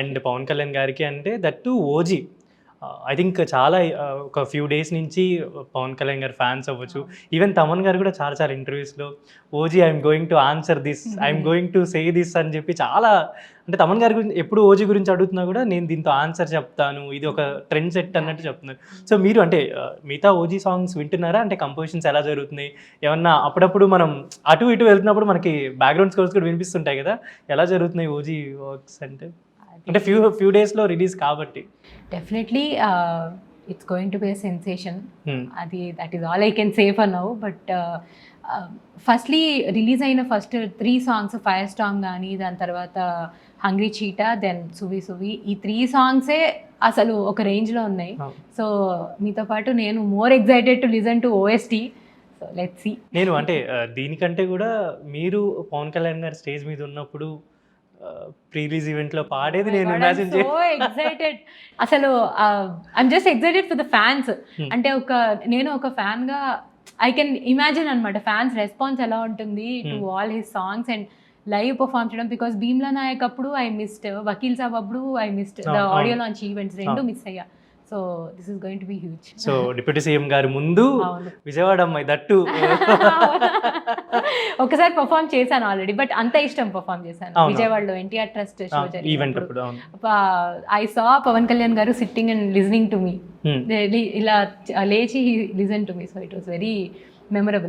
And Pawan Kalyan గారికి అంటే that to OG. I think చాలా ఒక ఫ్యూ డేస్ నుంచి పవన్ కళ్యాణ్ గారి ఫ్యాన్స్ అవ్వచ్చు. ఈవెన్ తమన్ గారు కూడా చాలా చాలా ఇంటర్వ్యూస్‌లో OG I'm going to answer this, I'm going to say this అని చెప్పి చాలా, అంటే తమన్ గారి గురించి ఎప్పుడు ఓజీ గురించి అడుగుతున్నా కూడా నేను దీంతో ఆన్సర్ చెప్తాను, ఇది ఒక ట్రెండ్ సెట్ అన్నట్టు చెప్తున్నారు. సో మీరు అంటే మిగతా ఓజీ సాంగ్స్ వింటున్నారా? అంటే కంపోజిషన్స్ ఎలా జరుగుతున్నాయి? ఏమన్నా అప్పుడప్పుడు మనం అటు ఇటు వెళ్తున్నప్పుడు మనకి బ్యాక్‌గ్రౌండ్ స్కోర్స్ కూడా వినిపిస్తుంటాయి కదా! ఎలా జరుగుతున్నాయి ఓజీ వర్క్స్ అంటే? అంటే ఫ్యూ డేస్‌లో రిలీజ్ కాబట్టి. Definitely it's going to be a sensation. Hmm. అది that is all I can say for now. But firstly release అయిన ఫస్ట్ 3 సాంగ్స్, ఫైర్ స్టార్మ్ కానీ, దాని తర్వాత హంగ్రీ చీటా, దెన్ సువి సువి, ఈ 3 సాంగ్సే అసలు ఒక రేంజ్లో ఉన్నాయి. సో మీతో పాటు నేను more excited to listen to OST. So let's see. నేను అంటే దీనికంటే కూడా మీరు పవన్ కళ్యాణ్ గారు స్టేజ్ మీద ఉన్నప్పుడు ప్రీ రిలీజ్ ఈవెంట్లో పాడేది నేను ఇమాజిన్ సో ఎక్సైటెడ్. అసలు I'm just excited for the fans. అంటే నేను ఒక ఫ్యాన్గా ఐ కెన్ ఇమాజిన్ అనమాట ఫ్యాన్స్ రెస్పాన్స్ ఎలా ఉంటుంది to all his songs and live perform చేయడం. బికాస్ భీమ్లా నాయక్ అప్పుడు ఐ మిస్డ్, వకీల్ సాబ్ అప్పుడు I missed the audio launch events, రెండు మిస్ అయ్యా. So this is going to be huge. So deputy CM గారు ముందు విజయవాడ అమ్మాయి దట్టు ఒకసారి పర్ఫార్మ్ చేశాను ఆల్రెడీ, బట్ అంత ఇష్టం పర్ఫార్మ్ చేశాను విజయవాడలో ఎన్టీఆర్ ట్రస్ట్ షో జరిగినప్పుడు. ఐ సా పవన్ కళ్యాణ్ గారు sitting and listening to me, ఇలా లేచి listen to me. So it was very memorable.